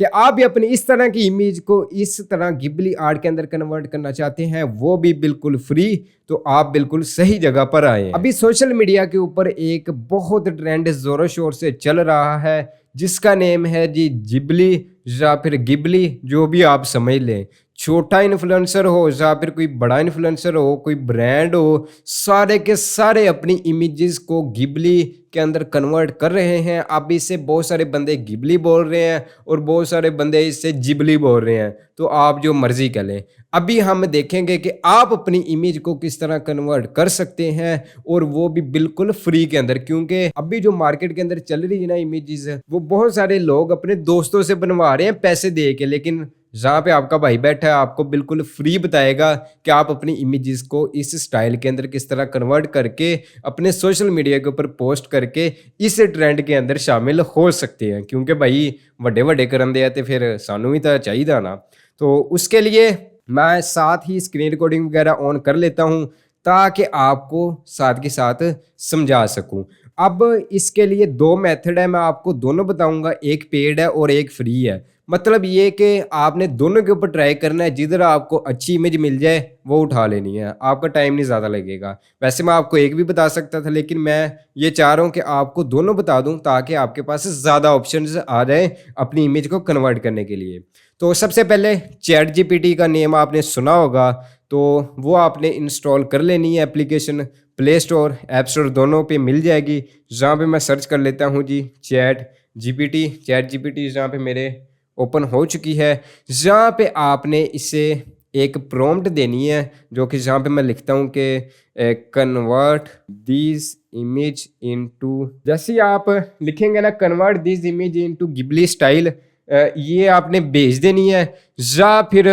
कि आप भी अपनी इस तरह की इमेज को इस तरह गिबली आर्ट के अंदर कन्वर्ट करना चाहते हैं, वो भी बिल्कुल फ्री, तो आप बिल्कुल सही जगह पर आए हैं। अभी सोशल मीडिया के ऊपर एक बहुत ट्रेंड जोरों शोर से चल रहा है, जिसका नेम है जी जिबली या फिर गिबली, जो भी आप समझ लें। छोटा इन्फ्लुएंसर हो या फिर कोई बड़ा इन्फ्लुएंसर हो, कोई ब्रांड हो, सारे के सारे अपनी इमेजेस को गिबली के अंदर कन्वर्ट कर रहे हैं। अब इससे बहुत सारे बंदे गिबली बोल रहे हैं और बहुत सारे बंदे इससे जिबली बोल रहे हैं, तो आप जो मर्जी कर लें। अभी हम देखेंगे कि आप अपनी इमेज को किस तरह कन्वर्ट कर सकते हैं, और वो भी बिल्कुल फ्री के अंदर, क्योंकि अभी जो मार्केट के अंदर चल रही है ना इमेजेस, वो बहुत सारे लोग अपने दोस्तों से बनवा रहे हैं पैसे दे के, लेकिन जहाँ पे आपका भाई बैठा है आपको बिल्कुल फ्री बताएगा कि आप अपनी इमेजेस को इस स्टाइल के अंदर किस तरह कन्वर्ट करके अपने सोशल मीडिया के ऊपर पोस्ट करके इस ट्रेंड के अंदर शामिल हो सकते हैं। क्योंकि भाई वड्डे वड्डे करन दे तो फिर सानू भी तो चाहिए ना। तो उसके लिए मैं साथ ही स्क्रीन रिकॉर्डिंग वगैरह ऑन कर लेता हूँ, ताकि आपको साथ के साथ समझा सकूं। अब इसके लिए दो मेथड है, मैं आपको दोनों बताऊंगा, एक पेड है और एक फ्री है। मतलब ये कि आपने दोनों के ऊपर ट्राई करना है, जिधर आपको अच्छी इमेज मिल जाए वो उठा लेनी है, आपका टाइम नहीं ज़्यादा लगेगा। वैसे मैं आपको एक भी बता सकता था, लेकिन मैं ये चाह रहा हूँ कि आपको दोनों बता दूँ, ताकि आपके पास ज़्यादा ऑप्शंस आ जाए अपनी इमेज को कन्वर्ट करने के लिए। तो सबसे पहले चैट जीपीटी का नेम आपने सुना होगा, तो वो आपने इंस्टॉल कर लेनी है application. Play store, app store दोनों पे मिल जाएगी। जहाँ पे मैं सर्च कर लेता हूँ जी चैट जीपीटी जहाँ पे मेरे ओपन हो चुकी है। जहाँ पे आपने इसे एक प्रॉम्प्ट देनी है, जो कि जहाँ पे मैं लिखता हूँ कि कन्वर्ट दिस इमेज इनटू, जैसे ही आप लिखेंगे ना convert this image into Ghibli style, ये आपने भेज देनी है। या फिर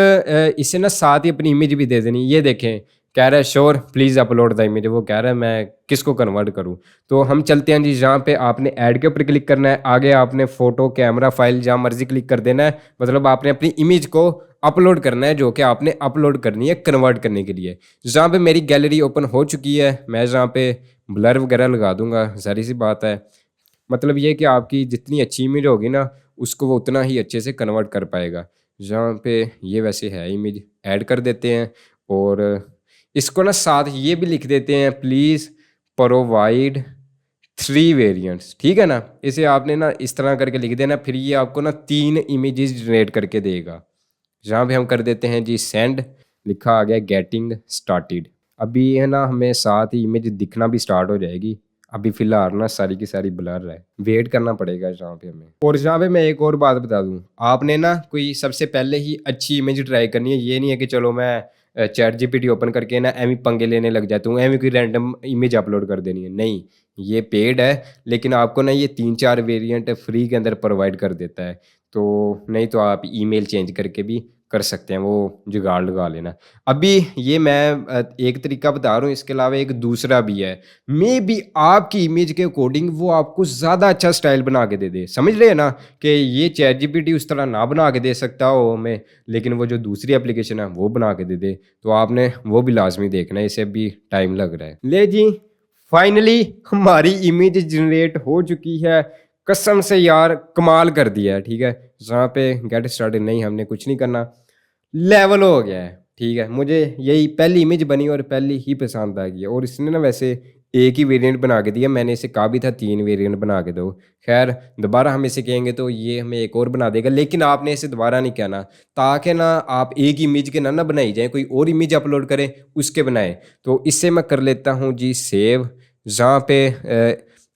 इसे ना साथ ही अपनी इमेज भी दे देनी। ये देखें, कह रहा है sure please upload the image, वो कह रहा है मैं किसको कन्वर्ट करूं। तो हम चलते हैं जी, जहाँ पे आपने ऐड के ऊपर क्लिक करना है, आगे आपने फोटो कैमरा फाइल जहाँ मर्जी क्लिक कर देना है। मतलब आपने अपनी इमेज को अपलोड करना है, जो कि आपने अपलोड करनी है कन्वर्ट करने के लिए। जहाँ पे मेरी गैलरी ओपन हो चुकी है, मैं जहाँ पे ब्लर वगैरह लगा दूंगा, सारी सी बात है। मतलब ये कि आपकी जितनी अच्छी इमेज होगी ना, उसको वो उतना ही अच्छे से कन्वर्ट कर पाएगा। जहाँ पे ये वैसे है इमेज, ऐड कर देते हैं और इसको ना साथ ये भी लिख देते हैं, प्लीज़ प्रोवाइड 3 वेरिएंट्स। ठीक है ना, इसे आपने ना इस तरह करके लिख देना, फिर ये आपको ना 3 इमेजेस जनरेट करके देगा। जहाँ पे हम कर देते हैं जी सेंड, लिखा आ गया गेटिंग स्टार्टेड। अभी है ना हमें साथ ही इमेज दिखना भी स्टार्ट हो जाएगी। अभी फिलहाल ना सारी की सारी ब्लर है, वेट करना पड़ेगा जहाँ पे हमें। और जहाँ पे मैं एक और बात बता दूँ, आपने ना कोई सबसे पहले ही अच्छी इमेज ट्राई करनी है। ये नहीं है कि चलो मैं चैट जीपीटी ओपन करके ना एमी पंगे लेने लग जाता हूँ, एमी कोई रैंडम इमेज अपलोड कर देनी है। नहीं, ये पेड है, लेकिन आपको ना ये 3-4 वेरिएंट फ्री के अंदर प्रोवाइड कर देता है। तो नहीं तो आप ईमेल चेंज करके भी कर सकते हैं, वो जुगाड़ लगा लेना। अभी ये मैं एक तरीका बता रहा हूँ, इसके अलावा एक दूसरा भी है। मे बी आपकी इमेज के अकॉर्डिंग वो आपको ज़्यादा अच्छा स्टाइल बना के दे दे। समझ रहे हैं ना कि ये चैट जीपीटी उस तरह ना बना के दे सकता हो हमें, लेकिन वो जो दूसरी एप्लीकेशन है वो बना के दे दे। तो आपने वो भी लाजमी देखना है, इसे भी टाइम लग रहा है। ले जी, फाइनली हमारी इमेज जनरेट हो चुकी है। कसम से यार कमाल कर दिया है। ठीक है, जहाँ पे गेट स्टार्टेड नहीं, हमने कुछ नहीं करना, लेवल हो गया है। ठीक है, मुझे यही पहली इमेज बनी और पहली ही पसंद आ गई। और इसने ना वैसे एक ही वेरिएंट बना के दिया, मैंने इसे कहा भी था 3 वेरिएंट बना के दो। खैर दोबारा हम इसे कहेंगे तो ये हमें एक और बना देगा, लेकिन आपने इसे दोबारा नहीं कहना, ताकि ना आप एक इमेज के ना बनाई जाए, कोई और इमेज अपलोड करें उसके बनाए। तो इससे मैं कर लेता हूँ जी सेव। जहाँ पे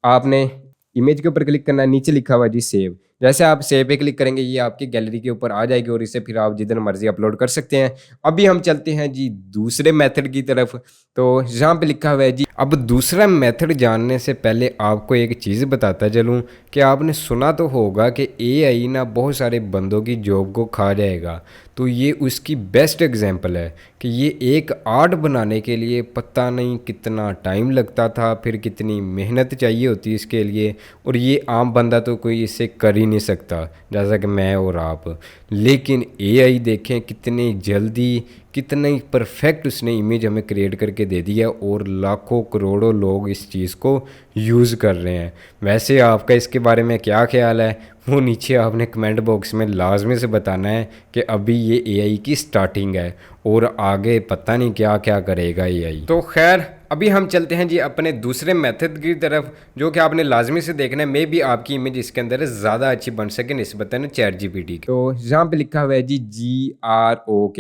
आपने इमेज के ऊपर क्लिक करना है, नीचे लिखा हुआ जी सेव। जैसे आप सेव पे क्लिक करेंगे, ये आपकी गैलरी के ऊपर आ जाएगी और इसे फिर आप जिधर मर्जी अपलोड कर सकते हैं। अभी हम चलते हैं जी दूसरे मेथड की तरफ। तो यहाँ पे लिखा हुआ है जी, अब दूसरा मेथड जानने से पहले आपको एक चीज़ बताता चलूँ कि आपने सुना तो होगा कि एआई ना बहुत सारे बंदों की जॉब को खा जाएगा। तो ये उसकी बेस्ट एग्जांपल है कि ये एक आर्ट बनाने के लिए पता नहीं कितना टाइम लगता था, फिर कितनी मेहनत चाहिए होती इसके लिए, और ये आम बंदा तो कोई इससे कर ही नहीं सकता जैसा कि मैं और आप। लेकिन एआई देखें कितनी जल्दी, कितनी परफेक्ट उसने इमेज हमें क्रिएट करके दे दी है और लाखों करोड़ों लोग इस चीज़ को यूज़ कर रहे हैं। वैसे आपका इसके बारे में क्या ख्याल है वो नीचे आपने कमेंट बॉक्स में लाजमी से बताना है कि अभी ये एआई की स्टार्टिंग है और आगे पता नहीं क्या क्या करेगा एआई। तो खैर अभी हम चलते हैं जी अपने दूसरे मेथड की तरफ, जो कि आपने लाजमी से देखना है। मे भी आपकी इमेज इसके अंदर ज़्यादा अच्छी बन सके निस्बतन ChatGPT की। तो यहाँ पे लिखा हुआ है जी GROK।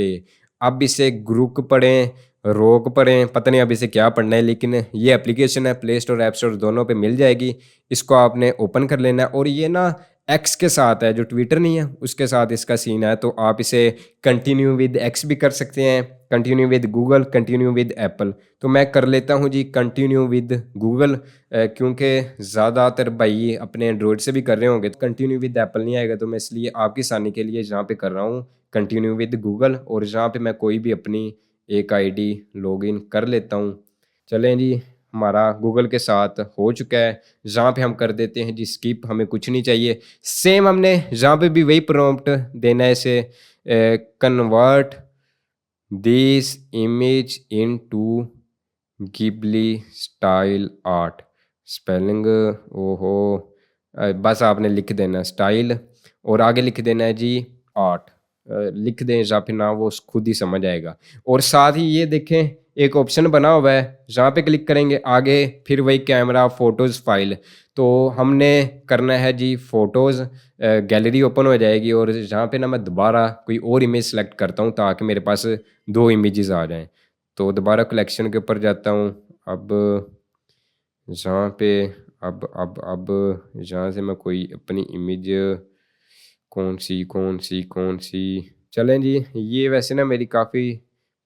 अब इसे ग्रुक पढ़ें, रोक पढ़ें, पता नहीं अब इसे क्या पढ़ना है, लेकिन ये एप्लीकेशन है प्ले स्टोर ऐप स्टोर दोनों पे मिल जाएगी। इसको आपने ओपन कर लेना है और ये ना एक्स के साथ है, जो ट्विटर नहीं है उसके साथ इसका सीन है। तो आप इसे कंटिन्यू विद एक्स भी कर सकते हैं, continue with Google, continue with Apple. तो मैं कर लेता हूँ जी कंटिन्यू विद गूगल, क्योंकि ज़्यादातर भाई अपने एंड्रॉयड से भी कर रहे होंगे तो कंटिन्यू विद एप्पल नहीं आएगा। तो मैं इसलिए आपकी आसानी के लिए यहाँ पे कर रहा हूँ कंटिन्यू विद गूगल, और यहाँ पे मैं कोई भी अपनी एक आईडी लॉगिन कर लेता हूँ। चलें जी, हमारा गूगल के साथ हो चुका है। यहाँ पे हम कर देते हैं जी स्किप, हमें कुछ नहीं चाहिए। सेम हमने यहाँ पे भी वही प्रॉम्प्ट देना है, इसे convert this image into Ghibli style art. Spelling ओहो, बस आपने लिख देना स्टाइल और आगे लिख देना है जी आर्ट। लिख दें या फिर ना, वो खुद ही समझ आएगा। और साथ ही ये देखें एक ऑप्शन बना हुआ है, जहाँ पे क्लिक करेंगे आगे फिर वही कैमरा फोटोज़ फाइल। तो हमने करना है जी फ़ोटोज़, गैलरी ओपन हो जाएगी और जहाँ पे ना मैं दोबारा कोई और इमेज सेलेक्ट करता हूँ ताकि मेरे पास 2 इमेजेस आ जाएं। तो दोबारा कलेक्शन के ऊपर जाता हूँ। अब जहाँ पे अब जहाँ से मैं कोई अपनी इमेज कौन सी चलें जी, ये वैसे ना मेरी काफ़ी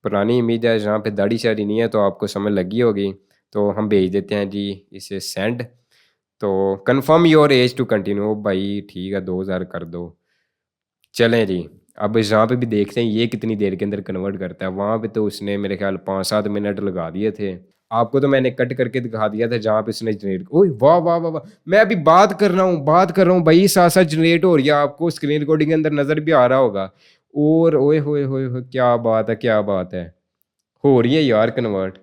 पुरानी इमेज है, जहाँ पे दाढ़ी शाड़ी नहीं है तो आपको समझ लगी होगी। तो हम भेज देते हैं जी इसे सेंड। तो confirm your age to continue, भाई ठीक है 2000 कर दो। चलें जी, अब यहाँ पे भी देखते हैं ये कितनी देर के अंदर कन्वर्ट करता है। वहाँ पे तो उसने मेरे ख्याल 5-7 मिनट लगा दिए थे। आपको तो मैंने कट करके दिखा दिया था जहाँ पे उसने जनरेट, ओए वाह वाह वाह वाह, मैं अभी बात कर रहा हूँ भाई, साथ साथ जनरेट हो रही है। आपको स्क्रीन रिकॉर्डिंग के अंदर नज़र भी आ रहा होगा। और ओए होए होए होए, क्या बात है, क्या बात है, हो रही है यार कन्वर्ट,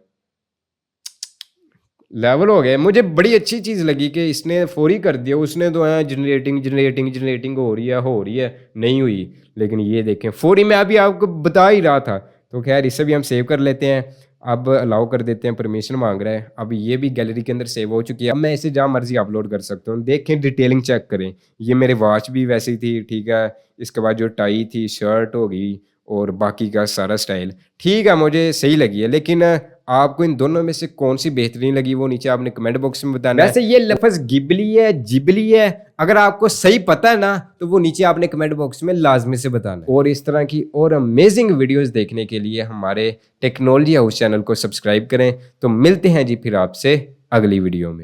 लेवल हो गया। मुझे बड़ी अच्छी चीज़ लगी कि इसने फौरी कर दिया। उसने तो जनरेटिंग हो रही है नहीं हुई, लेकिन ये देखें फौरी, मैं अभी आपको बता ही रहा था। तो खैर इसे भी हम सेव कर लेते हैं। अब अलाउ कर देते हैं, परमिशन मांग रहा है। अब ये भी गैलरी के अंदर सेव हो चुकी है। अब मैं इसे जहाँ मर्जी अपलोड कर सकता हूँ। देखें डिटेलिंग चेक करें, ये मेरे वॉच भी वैसी थी, ठीक है। इसके बाद जो टाई थी, शर्ट हो गई और बाकी का सारा स्टाइल ठीक है, मुझे सही लगी है। लेकिन आपको इन दोनों में से कौन सी बेहतरीन लगी वो नीचे आपने कमेंट बॉक्स में बताना है। वैसे ये लफ्ज़ गिबली है जिबली है, अगर आपको सही पता है ना तो वो नीचे आपने कमेंट बॉक्स में लाजमी से बताना है। और इस तरह की और अमेजिंग वीडियोस देखने के लिए हमारे टेक्नोलॉजी हाउस चैनल को सब्सक्राइब करें। तो मिलते हैं जी फिर आपसे अगली वीडियो में।